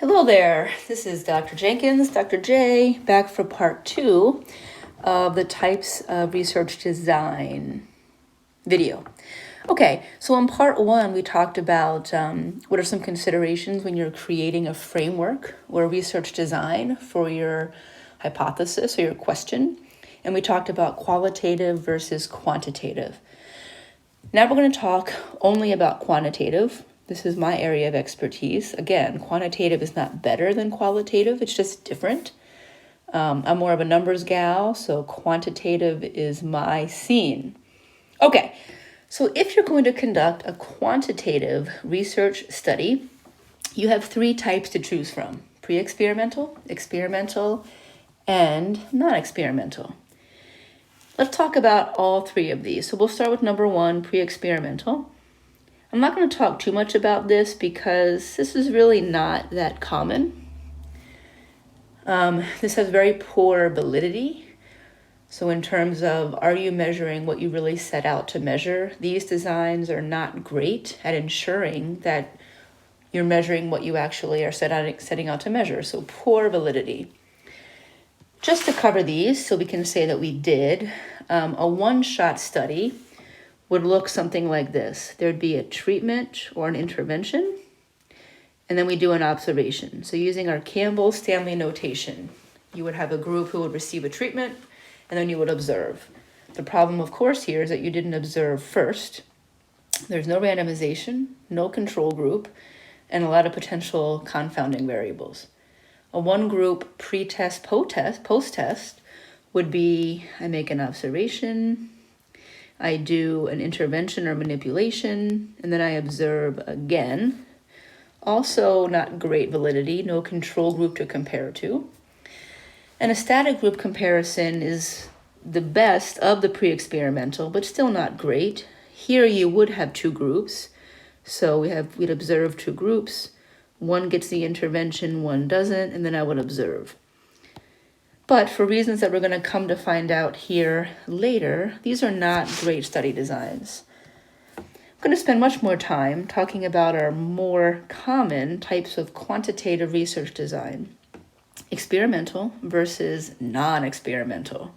Hello there, this is Dr. Jenkins, Dr. J, back for part 2 of the types of research design video. Okay, so in part 1 we talked about what are some considerations when you're creating a framework or research design for your hypothesis or your question. And we talked about qualitative versus quantitative. Now we're going to talk only about quantitative. This is my area of expertise. Again, quantitative is not better than qualitative, it's just different. I'm more of a numbers gal, so quantitative is my scene. Okay, so if you're going to conduct a quantitative research study, you have 3 types to choose from: pre-experimental, experimental, and non-experimental. Let's talk about all 3 of these. So we'll start with number 1, pre-experimental. I'm not going to talk too much about this because this is really not that common. This has very poor validity. So in terms of, are you measuring what you really set out to measure? These designs are not great at ensuring that you're measuring what you actually are setting out to measure. So poor validity. Just to cover these so we can say that we did, a one-shot study would look something like this. There'd be a treatment or an intervention, and then we do an observation. So using our Campbell-Stanley notation, you would have a group who would receive a treatment, and then you would observe. The problem, of course, here is that you didn't observe first. There's no randomization, no control group, and a lot of potential confounding variables. A one-group pre-test, post-test would be, I make an observation, I do an intervention or manipulation, and then I observe again. Also not great validity, no control group to compare to. And a static group comparison is the best of the pre-experimental, but still not great. Here you would have 2 groups. So we'd observe 2 groups. One gets the intervention, one doesn't, and then I would observe. But for reasons that we're going to come to find out here later, these are not great study designs. I'm going to spend much more time talking about our more common types of quantitative research design: experimental versus non-experimental.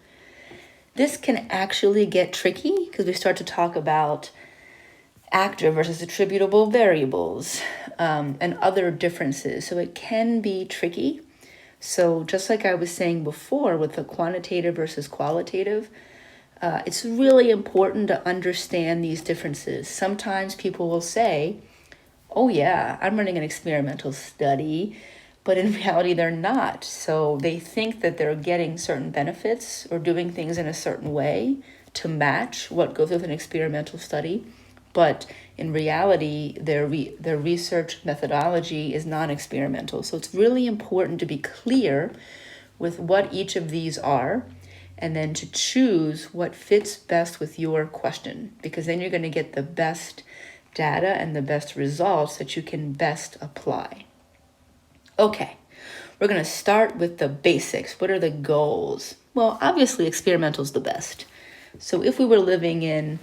This can actually get tricky because we start to talk about actor versus attributable variables and other differences. So it can be tricky. So just like I was saying before with the quantitative versus qualitative, it's really important to understand these differences. Sometimes people will say, oh yeah, I'm running an experimental study, but in reality they're not. So they think that they're getting certain benefits or doing things in a certain way to match what goes with an experimental study. But in reality, their research methodology is non-experimental. So it's really important to be clear with what each of these are, and then to choose what fits best with your question, because then you're going to get the best data and the best results that you can best apply. Okay, we're going to start with the basics. What are the goals? Well, obviously experimental is the best. So if we were living in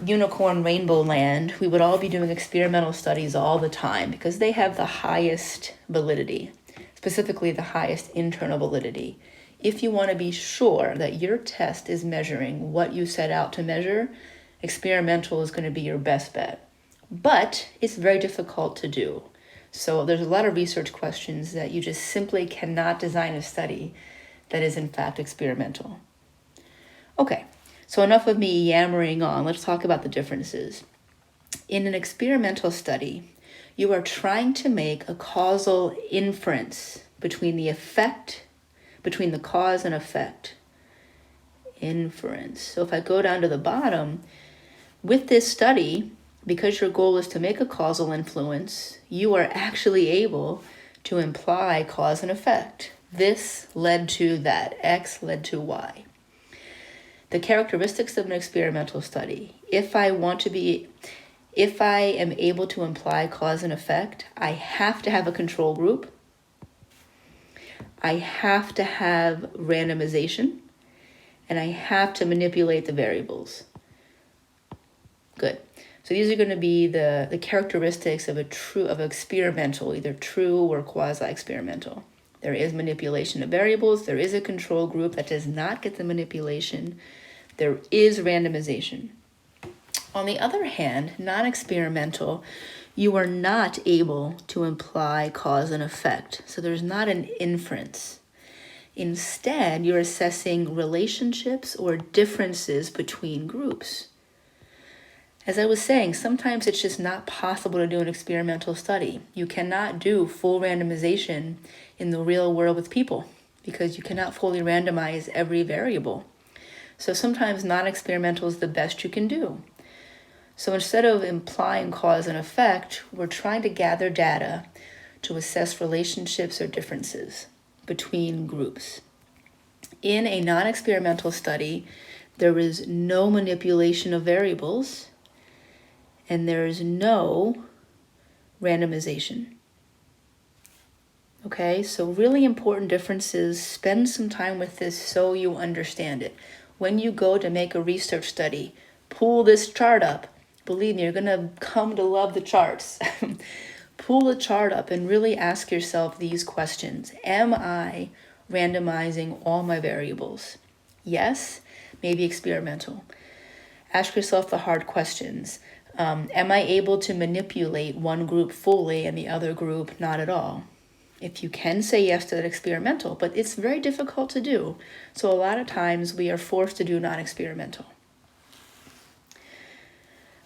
unicorn rainbow land, we would all be doing experimental studies all the time because they have the highest validity, specifically the highest internal validity. If you want to be sure that your test is measuring what you set out to measure, experimental is going to be your best bet. But it's very difficult to do. So there's a lot of research questions that you just simply cannot design a study that is in fact experimental. Okay. So enough of me yammering on. Let's talk about the differences. In an experimental study, you are trying to make a causal inference between the cause and effect. Inference. So if I go down to the bottom, with this study, because your goal is to make a causal influence, you are actually able to imply cause and effect. This led to that. X led to Y. The characteristics of an experimental study. If I am able to imply cause and effect, I have to have a control group. I have to have randomization, and I have to manipulate the variables. Good. So these are going to be the characteristics of experimental, either true or quasi-experimental. There is manipulation of variables. There is a control group that does not get the manipulation. There is randomization. On the other hand, non-experimental, you are not able to imply cause and effect. So there's not an inference. Instead, you're assessing relationships or differences between groups. As I was saying, sometimes it's just not possible to do an experimental study. You cannot do full randomization in the real world with people because you cannot fully randomize every variable. So sometimes non-experimental is the best you can do. So instead of implying cause and effect, we're trying to gather data to assess relationships or differences between groups. In a non-experimental study, there is no manipulation of variables and there is no randomization. Okay, so really important differences. Spend some time with this so you understand it. When you go to make a research study, pull this chart up. Believe me, you're going to come to love the charts. Pull the chart up and really ask yourself these questions. Am I randomizing all my variables? Yes, maybe experimental. Ask yourself the hard questions. Am I able to manipulate one group fully and the other group not at all? If you can say yes to that, experimental, but it's very difficult to do. So a lot of times we are forced to do non-experimental.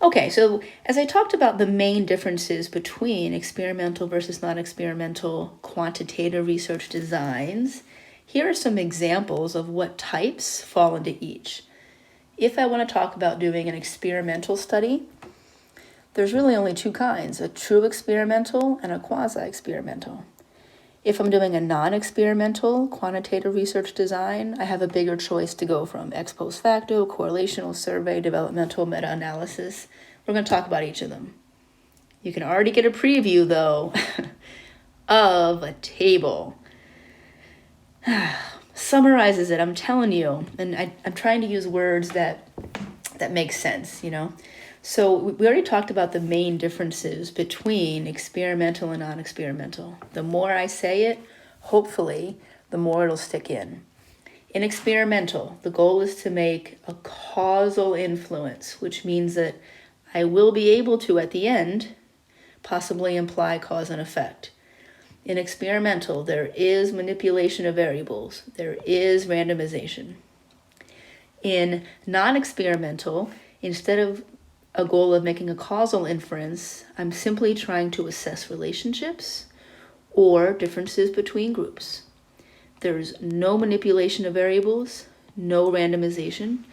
Okay, so as I talked about the main differences between experimental versus non-experimental quantitative research designs, here are some examples of what types fall into each. If I want to talk about doing an experimental study, there's really only two kinds, a true experimental and a quasi-experimental. If I'm doing a non-experimental quantitative research design, I have a bigger choice to go from: ex post facto, correlational survey, developmental, meta-analysis. We're going to talk about each of them. You can already get a preview, though, of a table. Summarizes it, I'm telling you. And I'm trying to use words that make sense, you know. So we already talked about the main differences between experimental and non-experimental. The more I say it, hopefully, the more it'll stick in. In experimental, the goal is to make a causal influence, which means that I will be able to, at the end, possibly imply cause and effect. In experimental, there is manipulation of variables. There is randomization. In non-experimental, instead of a goal of making a causal inference, I'm simply trying to assess relationships or differences between groups. There's no manipulation of variables, no randomization,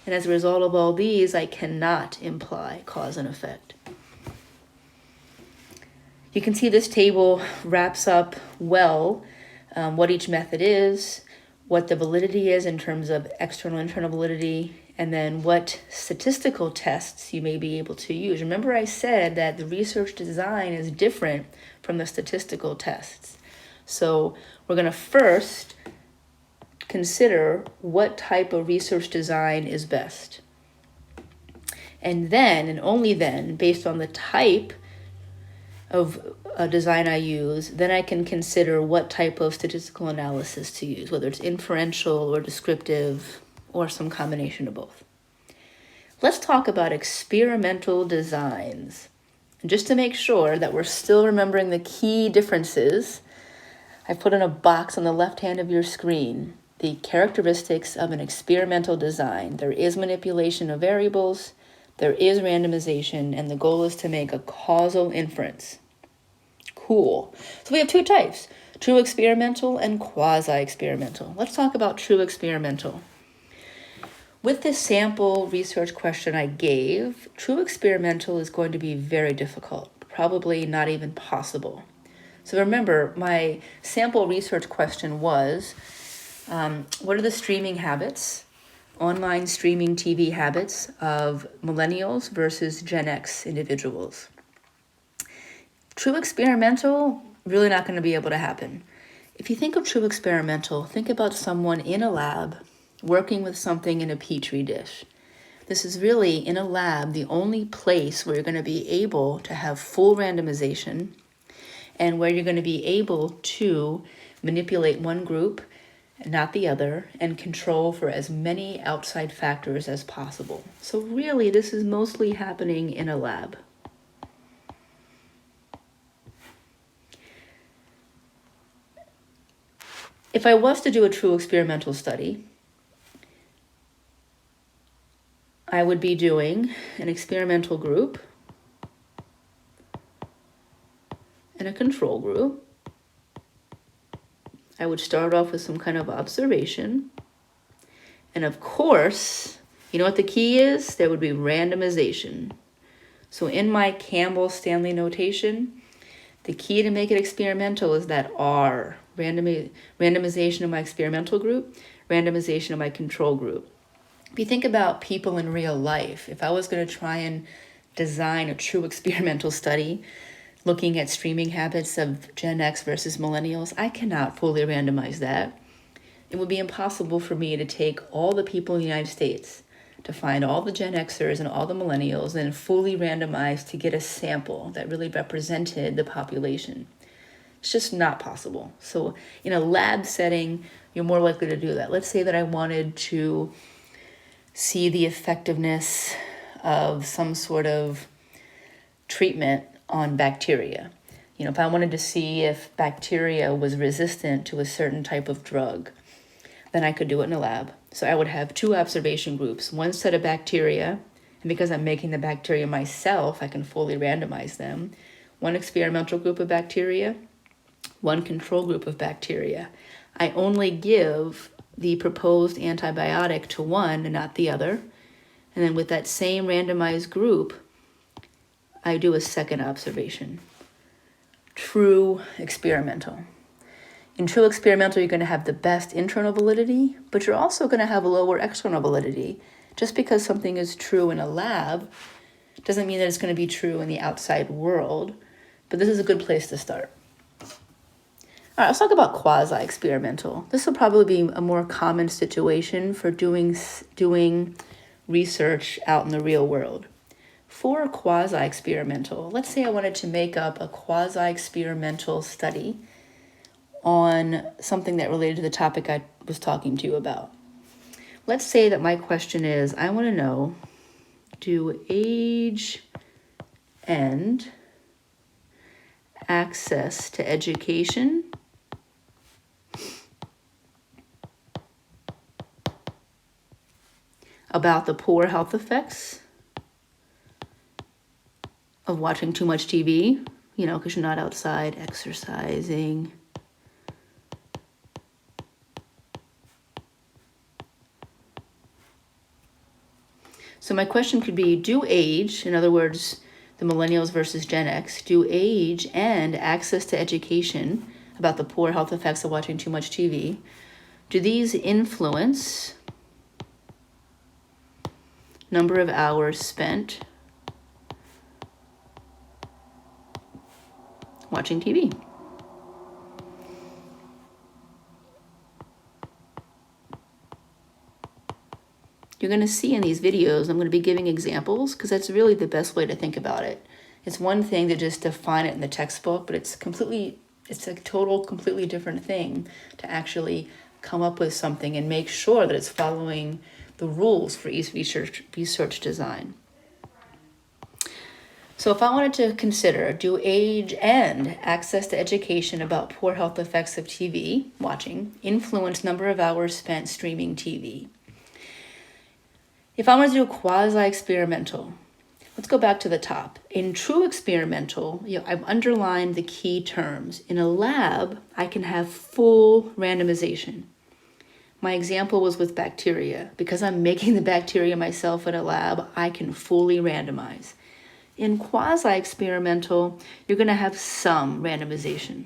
and as a result of all these, I cannot imply cause and effect. You can see this table wraps up well what each method is, what the validity is in terms of external and internal validity, and then what statistical tests you may be able to use. Remember I said that the research design is different from the statistical tests. So we're going to first consider what type of research design is best. And then, and only then, based on the type of design I use, then I can consider what type of statistical analysis to use, whether it's inferential or descriptive or some combination of both. Let's talk about experimental designs. And just to make sure that we're still remembering the key differences, I put in a box on the left hand of your screen the characteristics of an experimental design. There is manipulation of variables, there is randomization, and the goal is to make a causal inference. Cool. So we have two types, true experimental and quasi-experimental. Let's talk about true experimental. With this sample research question I gave, true experimental is going to be very difficult, probably not even possible. So remember, my sample research question was, what are the streaming habits, online streaming TV habits of millennials versus Gen X individuals? True experimental, really not going to be able to happen. If you think of true experimental, think about someone in a lab working with something in a petri dish. This is really, in a lab, the only place where you're going to be able to have full randomization and where you're going to be able to manipulate one group and not the other and control for as many outside factors as possible. So really, this is mostly happening in a lab. If I was to do a true experimental study, I would be doing an experimental group and a control group. I would start off with some kind of observation. And of course, you know what the key is? There would be randomization. So in my Campbell-Stanley notation, the key to make it experimental is that R, randomization of my experimental group, randomization of my control group. If you think about people in real life, if I was going to try and design a true experimental study looking at streaming habits of Gen X versus millennials, I cannot fully randomize that. It would be impossible for me to take all the people in the United States, to find all the Gen Xers and all the millennials and fully randomize to get a sample that really represented the population. It's just not possible. So in a lab setting, you're more likely to do that. Let's say that I wanted to see the effectiveness of some sort of treatment on bacteria. If I wanted to see if bacteria was resistant to a certain type of drug, then I could do it in a lab. So I would have 2 observation groups, one set of bacteria, and because I'm making the bacteria myself, I can fully randomize them. One experimental group of bacteria, one control group of bacteria. I only give the proposed antibiotic to one and not the other. And then with that same randomized group, I do a second observation. True experimental. In true experimental, you're going to have the best internal validity, but you're also going to have a lower external validity. Just because something is true in a lab doesn't mean that it's going to be true in the outside world, but this is a good place to start. All right, let's talk about quasi-experimental. This will probably be a more common situation for doing research out in the real world. For quasi-experimental, let's say I wanted to make up a quasi-experimental study on something that related to the topic I was talking to you about. Let's say that my question is, I want to know, do age and access to education about the poor health effects of watching too much TV, because you're not outside exercising. So my question could be, do age, in other words, the millennials versus Gen X, do age and access to education about the poor health effects of watching too much TV, do these influence number of hours spent watching TV? You're going to see in these videos, I'm going to be giving examples because that's really the best way to think about it. It's one thing to just define it in the textbook, but it's a completely different thing to actually come up with something and make sure that it's following the rules for each research design. So if I wanted to consider, do age and access to education about poor health effects of TV watching influence number of hours spent streaming TV? If I wanted to do a quasi-experimental, let's go back to the top. In true experimental, I've underlined the key terms. In a lab, I can have full randomization. My example was with bacteria. Because I'm making the bacteria myself in a lab, I can fully randomize. In quasi-experimental, you're going to have some randomization.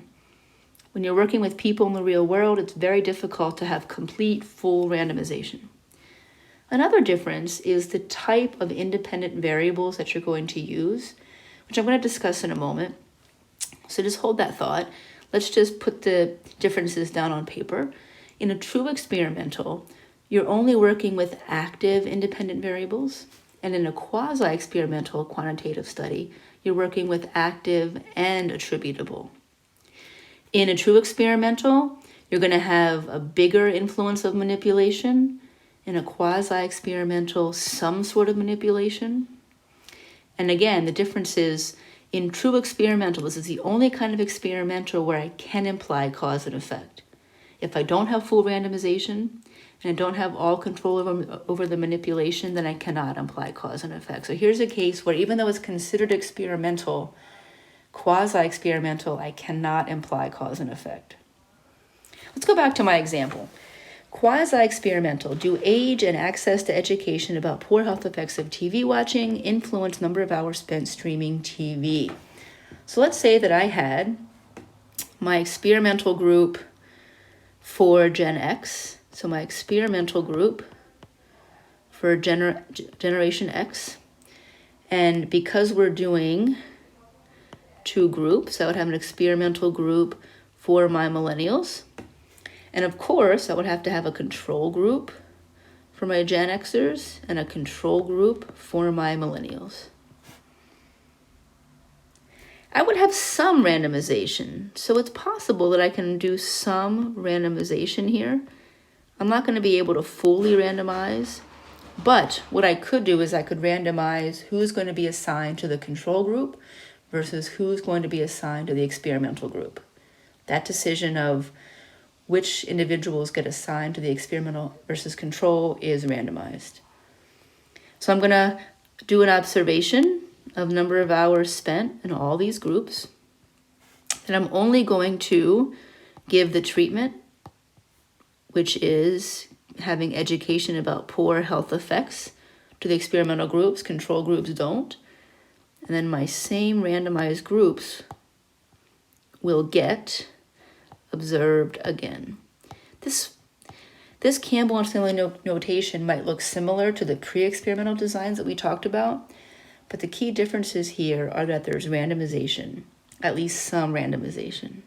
When you're working with people in the real world, it's very difficult to have complete, full randomization. Another difference is the type of independent variables that you're going to use, which I'm going to discuss in a moment. So just hold that thought. Let's just put the differences down on paper. In a true experimental, you're only working with active independent variables. And in a quasi-experimental quantitative study, you're working with active and attributable. In a true experimental, you're going to have a bigger influence of manipulation. In a quasi-experimental, some sort of manipulation. And again, the difference is in true experimental, this is the only kind of experimental where I can imply cause and effect. If I don't have full randomization and I don't have all control over the manipulation, then I cannot imply cause and effect. So here's a case where even though it's considered experimental, quasi-experimental, I cannot imply cause and effect. Let's go back to my example. Quasi-experimental, do age and access to education about poor health effects of TV watching influence number of hours spent streaming TV? So let's say that I had my experimental group for Gen X. So my experimental group for Generation X. And because we're doing two groups, I would have an experimental group for my millennials. And of course, I would have to have a control group for my Gen Xers and a control group for my millennials. I would have some randomization. So it's possible that I can do some randomization here. I'm not going to be able to fully randomize, but what I could do is I could randomize who's going to be assigned to the control group versus who's going to be assigned to the experimental group. That decision of which individuals get assigned to the experimental versus control is randomized. So I'm going to do an observation of number of hours spent in all these groups. And I'm only going to give the treatment, which is having education about poor health effects to the experimental groups. Control groups don't. And then my same randomized groups will get observed again. This Campbell and Stanley notation might look similar to the pre-experimental designs that we talked about, but the key differences here are that there's randomization, at least some randomization.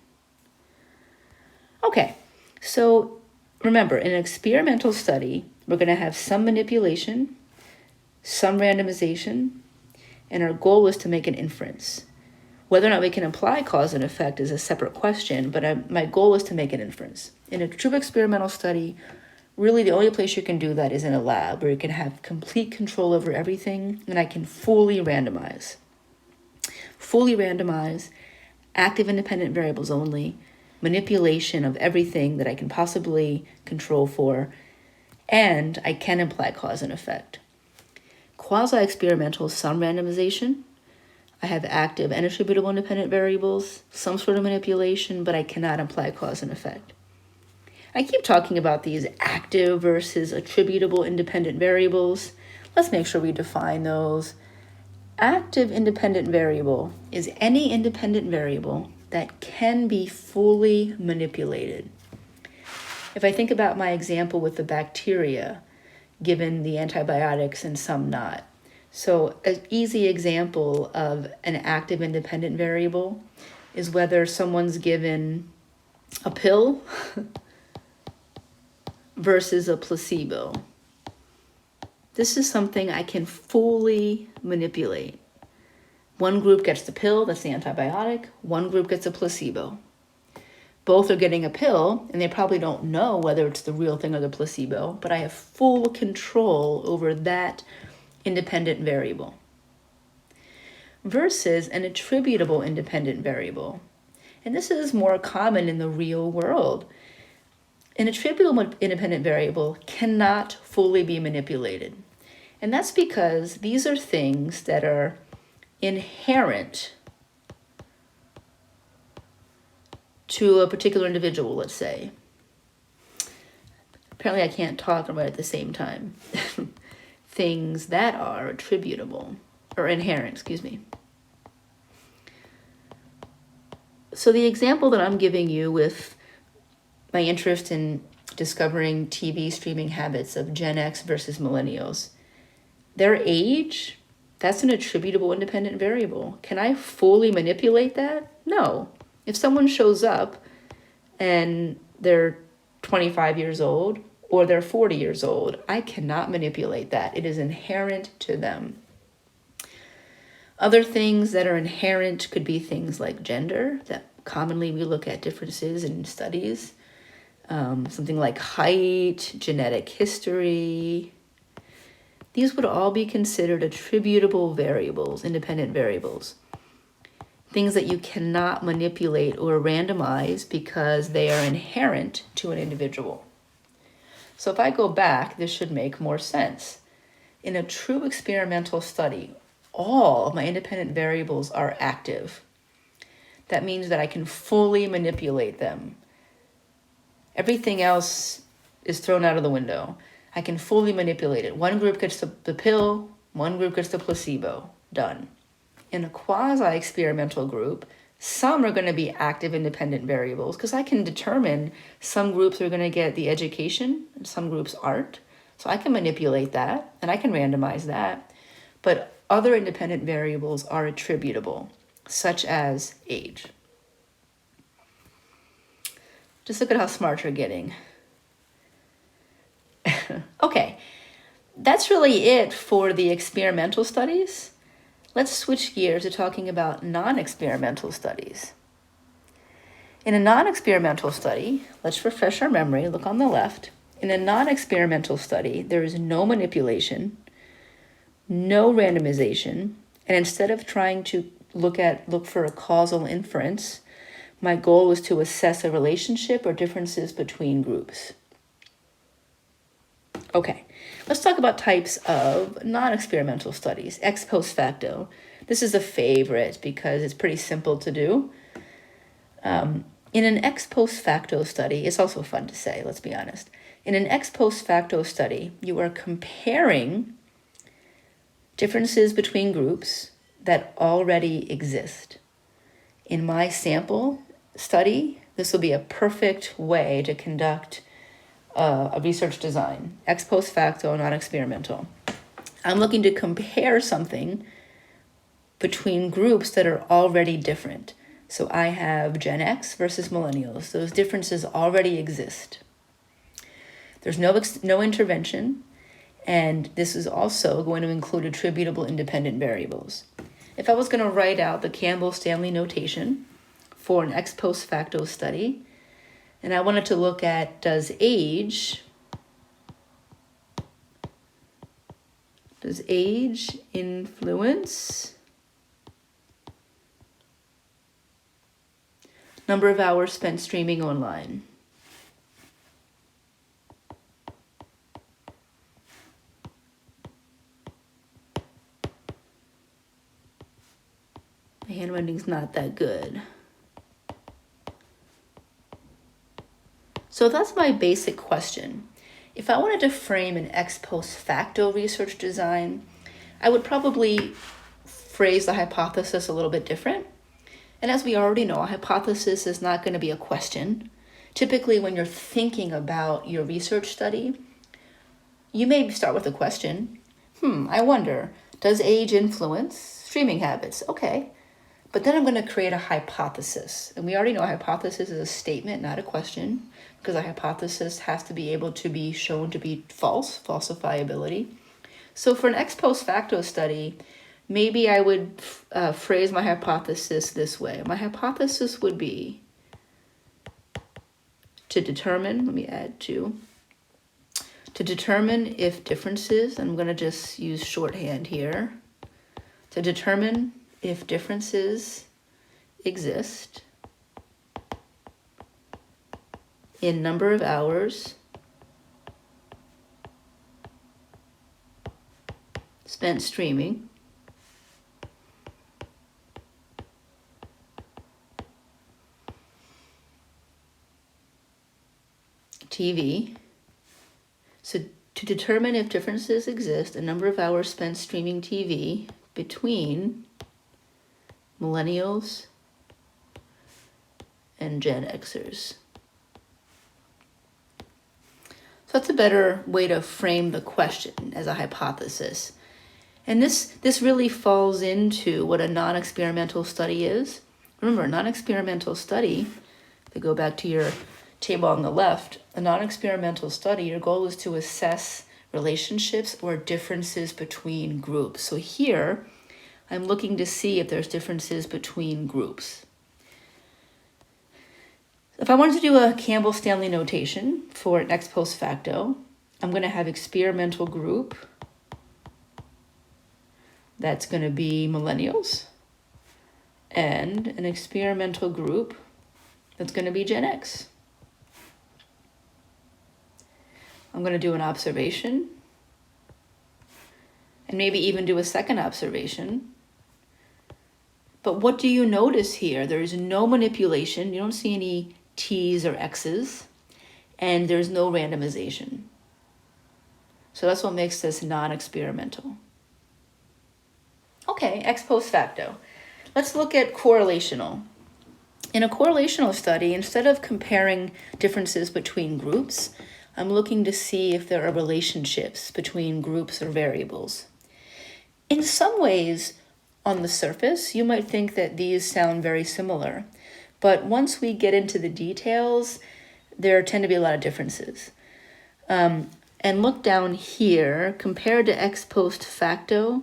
Okay, so remember, in an experimental study, we're going to have some manipulation, some randomization, and our goal is to make an inference. Whether or not we can apply cause and effect is a separate question, but my goal is to make an inference. In a true experimental study, really the only place you can do that is in a lab where you can have complete control over everything and I can fully randomize. Fully randomize, active independent variables only, manipulation of everything that I can possibly control for, and I can imply cause and effect. Quasi-experimental, some randomization. I have active and attributable independent variables, some sort of manipulation, but I cannot imply cause and effect. I keep talking about these active versus attributable independent variables. Let's make sure we define those. Active independent variable is any independent variable that can be fully manipulated. If I think about my example with the bacteria, given the antibiotics and some not. So an easy example of an active independent variable is whether someone's given a pill versus a placebo. This is something I can fully manipulate. One group gets the pill, that's the antibiotic. One group gets a placebo. Both are getting a pill, and they probably don't know whether it's the real thing or the placebo, but I have full control over that independent variable. Versus an attributable independent variable. And this is more common in the real world. An attributable independent variable cannot fully be manipulated. And that's because these are things that are inherent to a particular individual, let's say. Apparently I can't talk about it at the same time. Things that are attributable, or inherent, So the example that I'm giving you with my interest in discovering TV streaming habits of Gen X versus millennials, their age, that's an attributable independent variable. Can I fully manipulate that? No. If someone shows up and they're 25 years old, or they're 40 years old. I cannot manipulate that. It is inherent to them. Other things that are inherent could be things like gender, that commonly we look at differences in studies. Something like height, genetic history. These would all be considered attributable variables, independent variables. Things that you cannot manipulate or randomize because they are inherent to an individual. So if I go back, this should make more sense. In a true experimental study, all of my independent variables are active. That means that I can fully manipulate them. Everything else is thrown out of the window. I can fully manipulate it. One group gets the pill, one group gets the placebo. Done. In a quasi-experimental group, some are going to be active independent variables because I can determine some groups are going to get the education and some groups aren't. So I can manipulate that and I can randomize that. But other independent variables are attributable, such as age. Just look at how smart you're getting. Okay, that's really it for the experimental studies. Let's switch gears to talking about non-experimental studies. In a non-experimental study, let's refresh our memory, look on the left. In a non-experimental study, there is no manipulation, no randomization, and instead of trying to look for a causal inference, my goal was to assess a relationship or differences between groups. Okay, let's talk about types of non-experimental studies, ex post facto. This is a favorite because it's pretty simple to do. In an ex post facto study, it's also fun to say, let's be honest. In an ex post facto study, you are comparing differences between groups that already exist. In my sample study, this will be a perfect way to conduct a research design, ex post facto, not experimental. I'm looking to compare something between groups that are already different. So I have Gen X versus millennials. Those differences already exist. There's no intervention, and this is also going to include attributable independent variables. If I was going to write out the Campbell-Stanley notation for an ex post facto study, and I wanted to look at does age influence number of hours spent streaming online? My handwriting's not that good. So that's my basic question. If I wanted to frame an ex post facto research design, I would probably phrase the hypothesis a little bit different. And as we already know, a hypothesis is not going to be a question. Typically, when you're thinking about your research study, you may start with a question. I wonder, does age influence streaming habits? Okay. But then I'm going to create a hypothesis. And we already know a hypothesis is a statement, not a question, because a hypothesis has to be able to be shown to be false, falsifiability. So for an ex post facto study, maybe I would phrase my hypothesis this way. My hypothesis would be to determine, let me add to determine if differences, I'm going to just use shorthand here, to determine if differences exist in number of hours spent streaming TV. So to determine if differences exist, a number of hours spent streaming TV between millennials and Gen Xers. So that's a better way to frame the question as a hypothesis. And this really falls into what a non-experimental study is. Remember, a non-experimental study, to go back to your table on the left, a non-experimental study, your goal is to assess relationships or differences between groups. So here, I'm looking to see if there's differences between groups. If I wanted to do a Campbell-Stanley notation for an ex post facto, I'm going to have experimental group. That's going to be millennials. And an experimental group that's going to be Gen X. I'm going to do an observation and maybe even do a second observation. But what do you notice here? There is no manipulation. You don't see any T's or X's, and there's no randomization. So that's what makes this non-experimental. Okay, ex post facto. Let's look at correlational. In a correlational study, instead of comparing differences between groups, I'm looking to see if there are relationships between groups or variables. In some ways, on the surface, you might think that these sound very similar, but once we get into the details, there tend to be a lot of differences. And look down here, compared to ex post facto,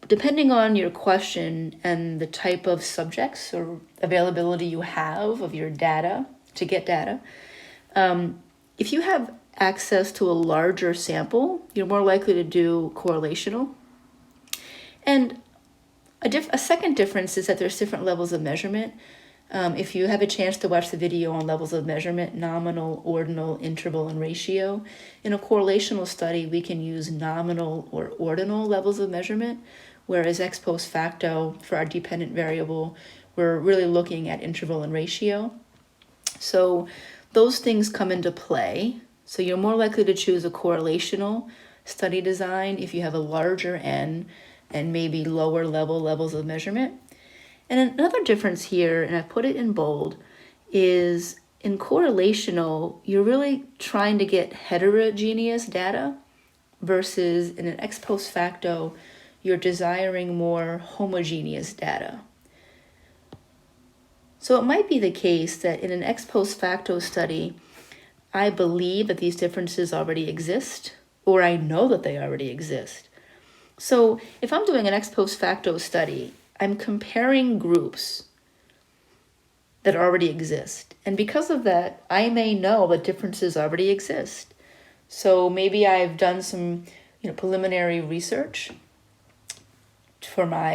depending on your question and the type of subjects or availability you have of your data, to get data, if you have access to a larger sample, you're more likely to do correlational. And a second difference is that there's different levels of measurement. If you have a chance to watch the video on levels of measurement, nominal, ordinal, interval, and ratio, in a correlational study, we can use nominal or ordinal levels of measurement, whereas ex post facto, for our dependent variable, we're really looking at interval and ratio. So those things come into play. So you're more likely to choose a correlational study design if you have a larger N and maybe lower levels of measurement. And another difference here, and I've put it in bold, is in correlational, you're really trying to get heterogeneous data versus in an ex post facto, you're desiring more homogeneous data. So it might be the case that in an ex post facto study, I believe that these differences already exist, or I know that they already exist. So if I'm doing an ex post facto study, I'm comparing groups that already exist. And because of that, I may know that differences already exist. So maybe I've done some preliminary research for my,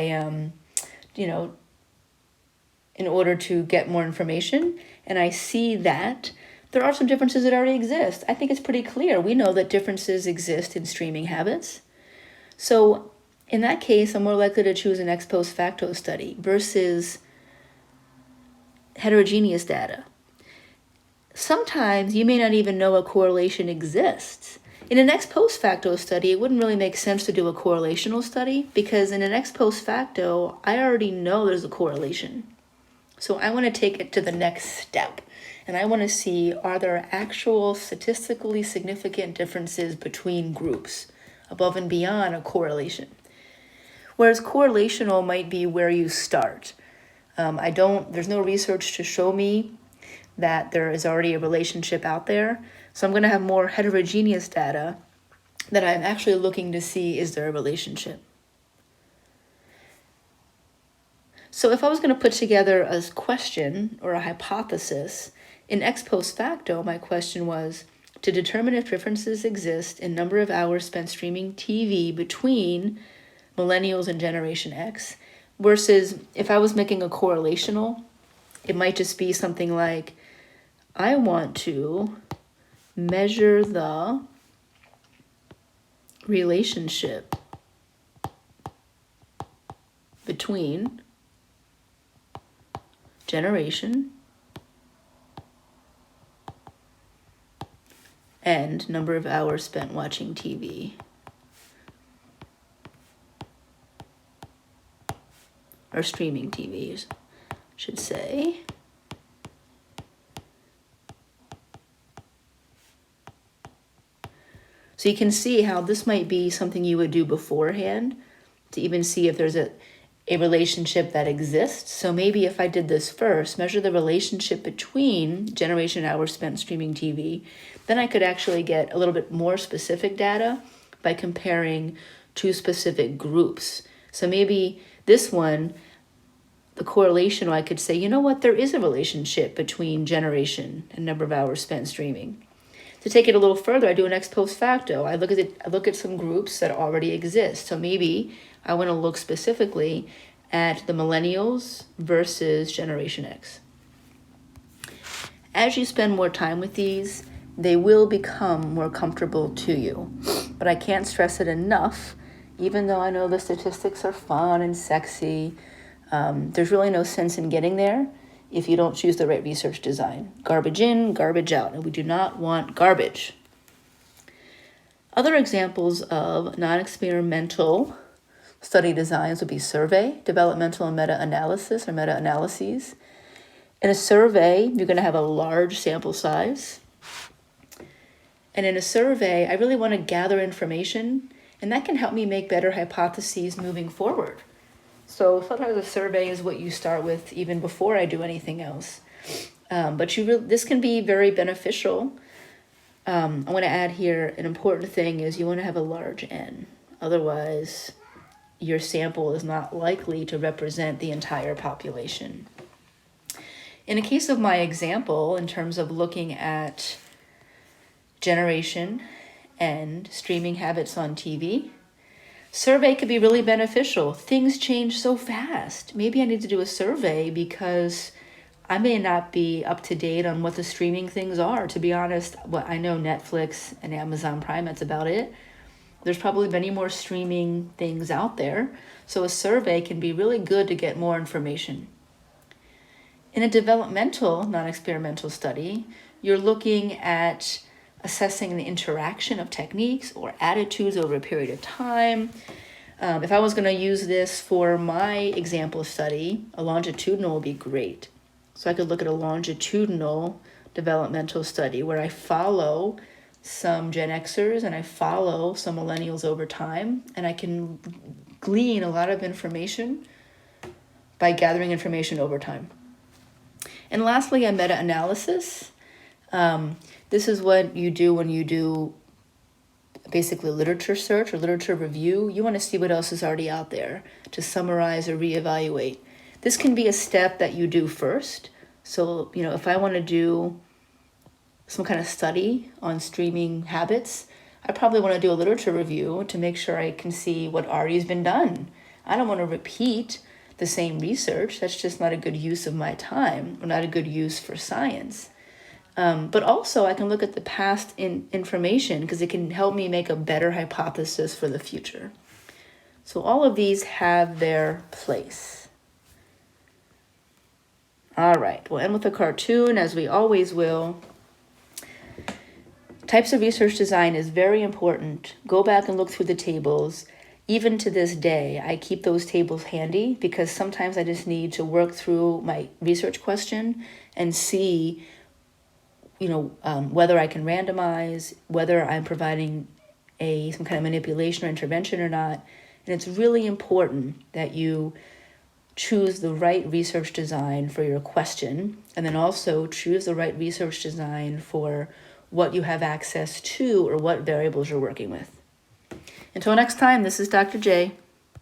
in order to get more information, and I see that there are some differences that already exist. I think it's pretty clear. We know that differences exist in streaming habits. So in that case, I'm more likely to choose an ex post facto study versus heterogeneous data. Sometimes you may not even know a correlation exists. In an ex post facto study, it wouldn't really make sense to do a correlational study because in an ex post facto, I already know there's a correlation. So I want to take it to the next step, and I want to see, are there actual statistically significant differences between groups above and beyond a correlation? Whereas correlational might be where you start. There's no research to show me that there is already a relationship out there. So I'm going to have more heterogeneous data that I'm actually looking to see, is there a relationship? So if I was going to put together a question or a hypothesis, in ex post facto, my question was to determine if differences exist in number of hours spent streaming TV between millennials and Generation X, versus if I was making a correlational, it might just be something like, I want to measure the relationship between generation and number of hours spent watching TV. Or streaming TVs, should say. So you can see how this might be something you would do beforehand to even see if there's a relationship that exists. So maybe if I did this first, measure the relationship between generation hours spent streaming TV, then I could actually get a little bit more specific data by comparing two specific groups. So maybe this one, the correlation, I could say, you know what, there is a relationship between generation and number of hours spent streaming. To take it a little further, I do an ex post facto. I look at some groups that already exist. So maybe I want to look specifically at the millennials versus Generation X. As you spend more time with these, they will become more comfortable to you. But I can't stress it enough, even though I know the statistics are fun and sexy, there's really no sense in getting there if you don't choose the right research design. Garbage in, garbage out, and we do not want garbage. Other examples of non-experimental study designs would be survey, developmental and meta-analysis or meta-analyses. In a survey, you're going to have a large sample size. And in a survey, I really want to gather information, and that can help me make better hypotheses moving forward. So sometimes a survey is what you start with even before I do anything else. But this can be very beneficial. I want to add here, an important thing is you want to have a large N. Otherwise, your sample is not likely to represent the entire population. In the case of my example, in terms of looking at generation and streaming habits on TV, survey could be really beneficial. Things change so fast. Maybe I need to do a survey because I may not be up to date on what the streaming things are. To be honest, I know Netflix and Amazon Prime, that's about it. There's probably many more streaming things out there. So a survey can be really good to get more information. In a developmental, non-experimental study, you're looking at assessing the interaction of techniques or attitudes over a period of time. If I was going to use this for my example study, a longitudinal would be great. So I could look at a longitudinal developmental study where I follow some Gen Xers and I follow some millennials over time, and I can glean a lot of information by gathering information over time. And lastly, a meta-analysis. This is what you do when you do basically literature search or literature review. You want to see what else is already out there to summarize or reevaluate. This can be a step that you do first. So, if I want to do some kind of study on streaming habits, I probably want to do a literature review to make sure I can see what already has been done. I don't want to repeat the same research. That's just not a good use of my time or not a good use for science. But also I can look at the past information because it can help me make a better hypothesis for the future. So all of these have their place. All right, we'll end with a cartoon as we always will. Types of research design is very important. Go back and look through the tables. Even to this day, I keep those tables handy because sometimes I just need to work through my research question and see whether I can randomize, whether I'm providing some kind of manipulation or intervention or not. And it's really important that you choose the right research design for your question, and then also choose the right research design for what you have access to or what variables you're working with. Until next time, this is Dr. J.